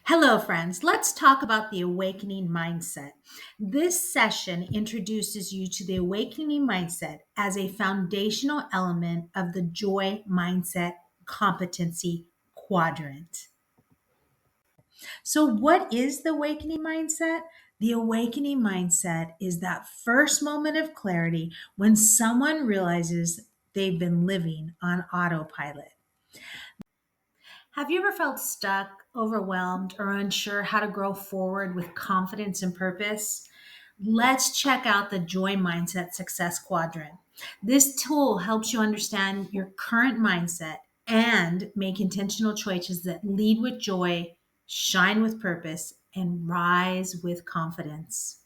Hello, friends. Let's talk about the awakening mindset. This session introduces you to the awakening mindset as a foundational element of the joy mindset competency quadrant. So, what is the awakening mindset? The awakening mindset is that first moment of clarity when someone realizes they've been living on autopilot. Have you ever felt stuck, overwhelmed, or unsure how to grow forward with confidence and purpose? Let's check out the Joy Mindset Success Quadrant. This tool helps you understand your current mindset and make intentional choices that lead with joy, shine with purpose, and rise with confidence.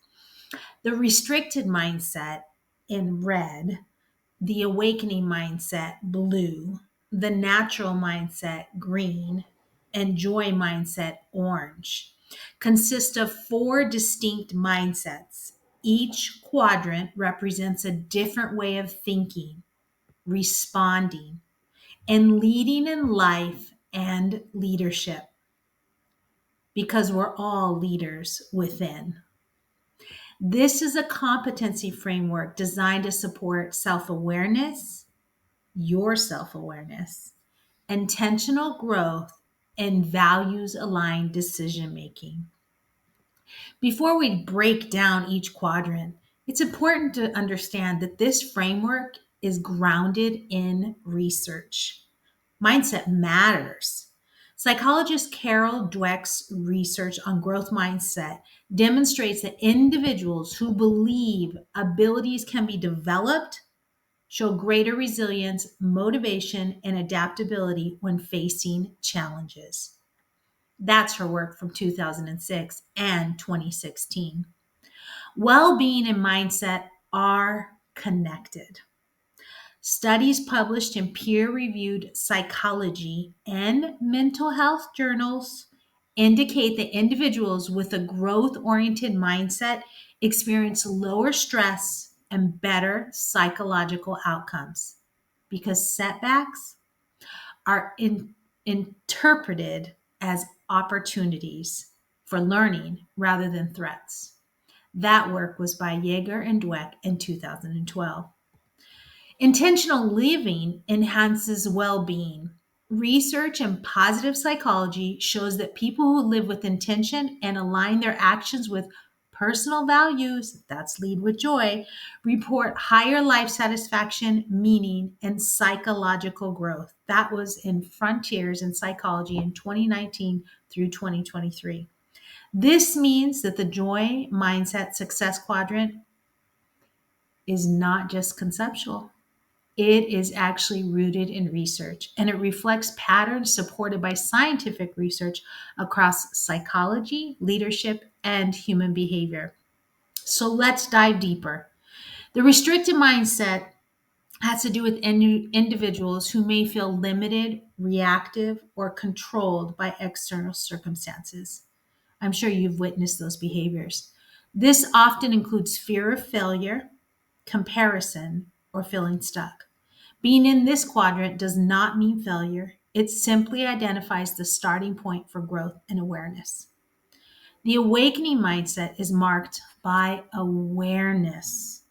The restricted mindset in red, the awakening mindset blue, the natural mindset green, and joy mindset orange consist of four distinct mindsets. Each quadrant represents a different way of thinking, responding, and leading in life and leadership because we're all leaders within. This is a competency framework designed to support self awareness, your self awareness, intentional growth, and values aligned decision making. Before we break down each quadrant, it's important to understand that this framework is grounded in research. Mindset matters. Psychologist Carol Dwek's research on growth mindset demonstrates that individuals who believe abilities can be developed show greater resilience, motivation, and adaptability when facing challenges. That's her work from 2006 and 2016. Well being and mindset are connected. Studies published in peer reviewed psychology and mental health journals indicate that individuals with a growth oriented mindset experience lower stress and better psychological outcomes because setbacks are interpreted as opportunities for learning rather than threats. That work was by Yeager and Dweck in 2012. Intentional living enhances well being. Research in positive psychology shows that people who live with intention and align their actions with personal values, that's lead with joy, report higher life satisfaction, meaning, and psychological growth. That was in Frontiers in Psychology in 2019 through 2023. This means that the Joy Mindset Success Quadrant is not just conceptual. It is actually rooted in research and it reflects patterns supported by scientific research across psychology, leadership, and human behavior. So let's dive deeper. The restricted mindset has to do with individuals who may feel limited, reactive, or controlled by external circumstances. I'm sure you've witnessed those behaviors. This often includes fear of failure, comparison, or feeling stuck. Being in this quadrant does not mean failure. It simply identifies the starting point for growth and awareness. The awakening mindset is marked by awareness.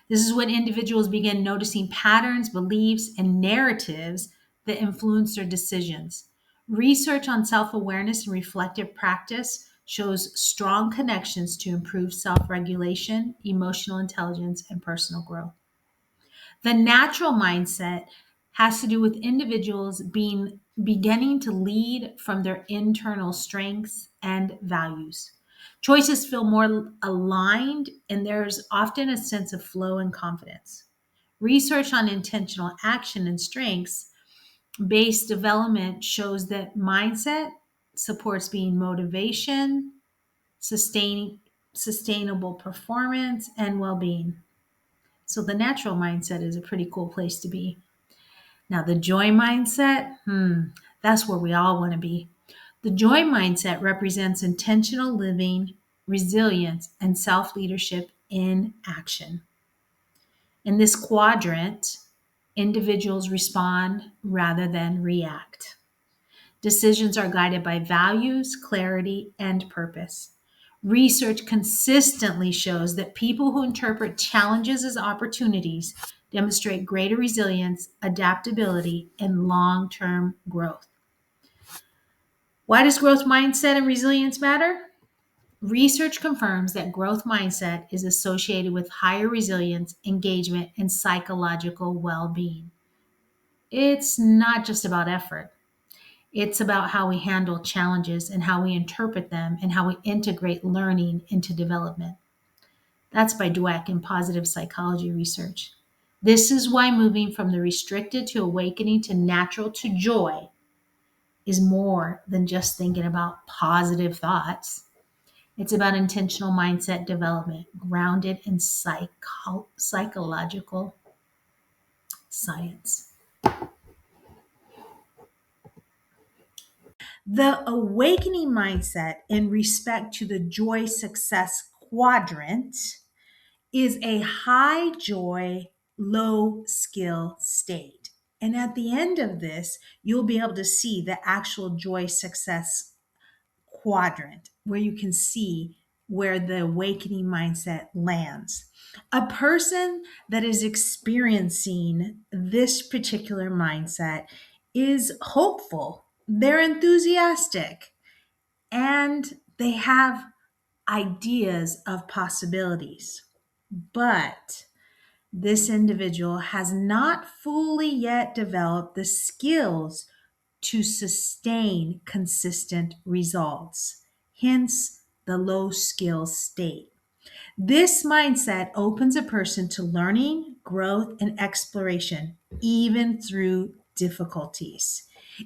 This is when individuals begin noticing patterns, beliefs, and narratives that influence their decisions. Research on self awareness and reflective practice shows strong connections to improve self regulation, emotional intelligence, and personal growth. The natural mindset has to do with individuals beginning to lead from their internal strengths and values. Choices feel more aligned, and there's often a sense of flow and confidence. Research on intentional action and strengths based development shows that mindset supports being motivation, sustaining sustainable performance, and well-being. So the natural mindset is a pretty cool place to be. Now, the joy mindset, that's where we all want to be. The joy mindset represents intentional living, resilience, and self leadership in action. In this quadrant, individuals respond rather than react. Decisions are guided by values, clarity, and purpose. Research consistently shows that people who interpret challenges as opportunities demonstrate greater resilience, adaptability, and long term growth. Why does growth mindset and resilience matter? Research confirms that growth mindset is associated with higher resilience, engagement, and psychological well being. It's not just about effort. It's about how we handle challenges and how we interpret them and how we integrate learning into development. That's by Dwek in Positive Psychology Research. This is why moving from the restricted to awakening to natural to joy is more than just thinking about positive thoughts. It's about intentional mindset development grounded in psychological science. The awakening mindset in respect to the joy success quadrant is a high joy, low skill state. And at the end of this, you'll be able to see the actual joy success quadrant where you can see where the awakening mindset lands. A person that is experiencing this particular mindset is hopeful, they're enthusiastic, and they have ideas of possibilities. But this individual has not fully yet developed the skills to sustain consistent results, hence the low skill state. This mindset opens a person to learning, growth, and exploration, even through difficulties.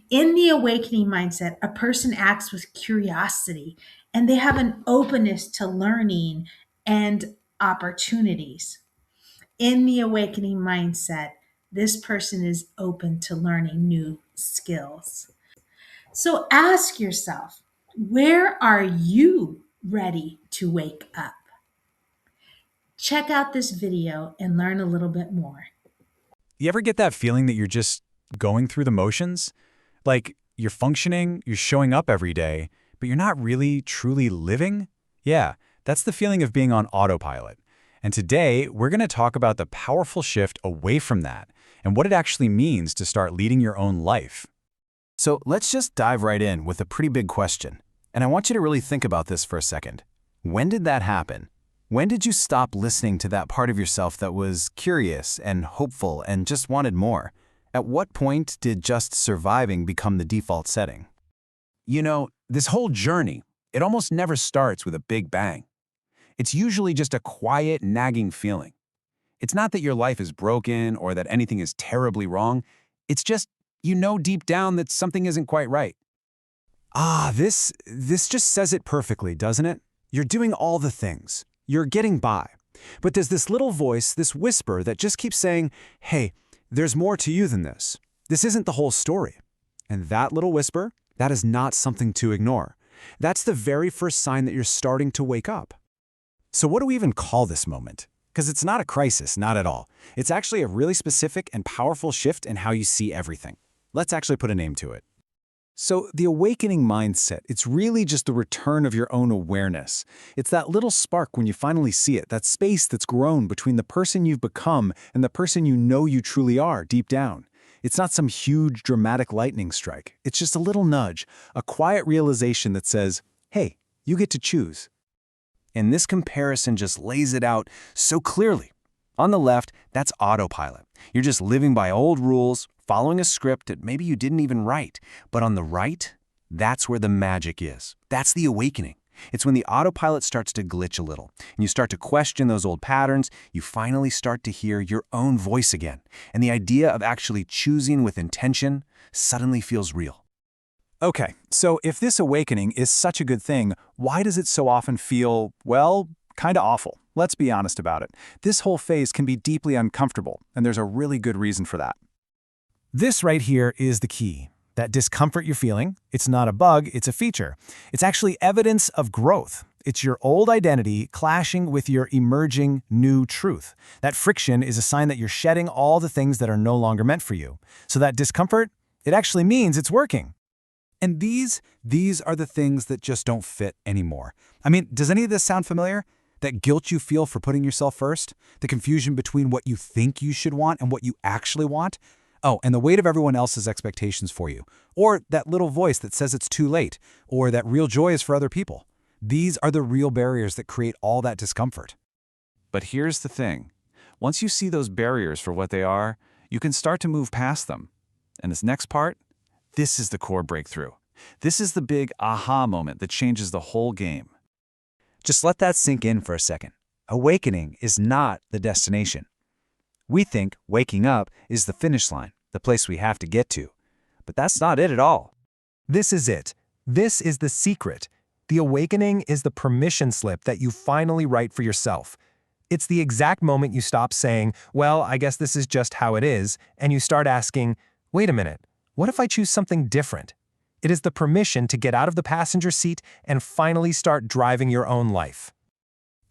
In the awakening mindset, a person acts with curiosity and they have an openness to learning and opportunities. In the awakening mindset, this person is open to learning new skills. So ask yourself, where are you ready to wake up? Check out this video and learn a little bit more. You ever get that feeling that you're just going through the motions? Like you're functioning, you're showing up every day, but you're not really truly living? Yeah, that's the feeling of being on autopilot. And today, we're going to talk about the powerful shift away from that and what it actually means to start leading your own life. So let's just dive right in with a pretty big question. And I want you to really think about this for a second. When did that happen? When did you stop listening to that part of yourself that was curious and hopeful and just wanted more? At what point did just surviving become the default setting? You know, this whole journey, it almost never starts with a big bang. It's usually just a quiet, nagging feeling. It's not that your life is broken or that anything is terribly wrong. It's just, you know deep down that something isn't quite right. This just says it perfectly, doesn't it? You're doing all the things. You're getting by. But there's this little voice, this whisper that just keeps saying, hey, there's more to you than this. This isn't the whole story. And that little whisper, that is not something to ignore. That's the very first sign that you're starting to wake up. So what do we even call this moment? Because it's not a crisis, not at all. It's actually a really specific and powerful shift in how you see everything. Let's actually put a name to it. So the awakening mindset, it's really just the return of your own awareness. It's that little spark when you finally see it, that space that's grown between the person you've become and the person you know you truly are deep down. It's not some huge dramatic lightning strike. It's just a little nudge, a quiet realization that says, hey, you get to choose. And this comparison just lays it out so clearly. On the left, that's autopilot. You're just living by old rules, following a script that maybe you didn't even write. But on the right, that's where the magic is. That's the awakening. It's when the autopilot starts to glitch a little, and you start to question those old patterns, you finally start to hear your own voice again. And the idea of actually choosing with intention suddenly feels real. Okay, so if this awakening is such a good thing, why does it so often feel, well, kind of awful? Let's be honest about it. This whole phase can be deeply uncomfortable, and there's a really good reason for that. This right here is the key. That discomfort you're feeling, it's not a bug, it's a feature. It's actually evidence of growth. It's your old identity clashing with your emerging new truth. That friction is a sign that you're shedding all the things that are no longer meant for you. So that discomfort, it actually means it's working. And these are the things that just don't fit anymore. I mean, does any of this sound familiar? That guilt you feel for putting yourself first? The confusion between what you think you should want and what you actually want? Oh, and the weight of everyone else's expectations for you. Or that little voice that says it's too late. Or that real joy is for other people. These are the real barriers that create all that discomfort. But here's the thing. Once you see those barriers for what they are, you can start to move past them. And this next part, this is the core breakthrough. This is the big aha moment that changes the whole game. Just let that sink in for a second. Awakening is not the destination. We think waking up is the finish line, the place we have to get to. But that's not it at all. This is it. This is the secret. The awakening is the permission slip that you finally write for yourself. It's the exact moment you stop saying, well, I guess this is just how it is, and you start asking, wait a minute, what if I choose something different? It is the permission to get out of the passenger seat and finally start driving your own life.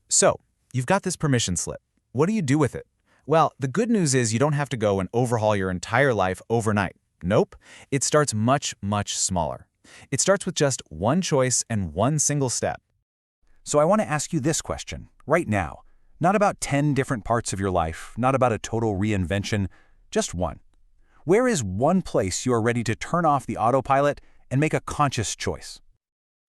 So, you've got this permission slip. What do you do with it? Well, the good news is you don't have to go and overhaul your entire life overnight. Nope. It starts much, much smaller. It starts with just one choice and one single step. So I want to ask you this question, right now. Not about 10 different parts of your life, not about a total reinvention, just one. Where is one place you are ready to turn off the autopilot and make a conscious choice?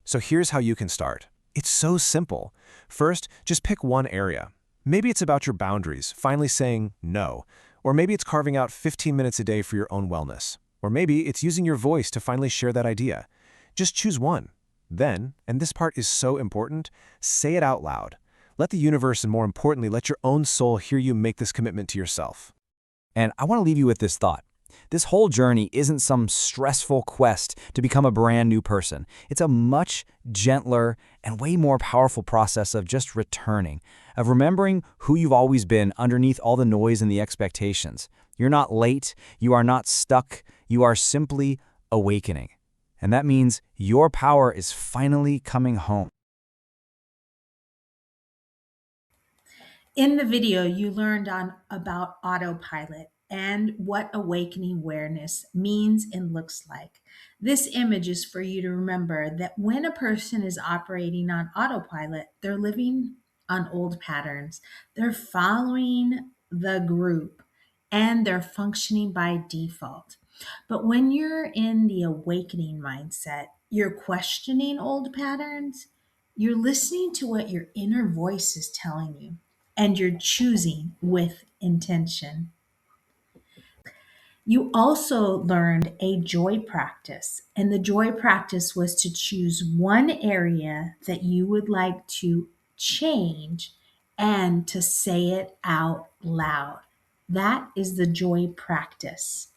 So here's how you can start. It's so simple. First, just pick one area. Maybe it's about your boundaries, finally saying no. Or maybe it's carving out 15 minutes a day for your own wellness. Or maybe it's using your voice to finally share that idea. Just choose one. Then, and this part is so important, say it out loud. Let the universe and more importantly, let your own soul hear you make this commitment to yourself. And I want to leave you with this thought. This whole journey isn't some stressful quest to become a brand new person. It's a much gentler and way more powerful process of just returning, of remembering who you've always been underneath all the noise and the expectations. You're not late, you are not stuck, you are simply awakening. And that means your power is finally coming home. In the video, you learned about autopilot and what awakening awareness means and looks like. This image is for you to remember that when a person is operating on autopilot, they're living on old patterns. They're following the group and they're functioning by default. But when you're in the awakening mindset, you're questioning old patterns, you're listening to what your inner voice is telling you and you're choosing with intention. You also learned a joy practice, and the joy practice was to choose one area that you would like to change and to say it out loud. That is the joy practice.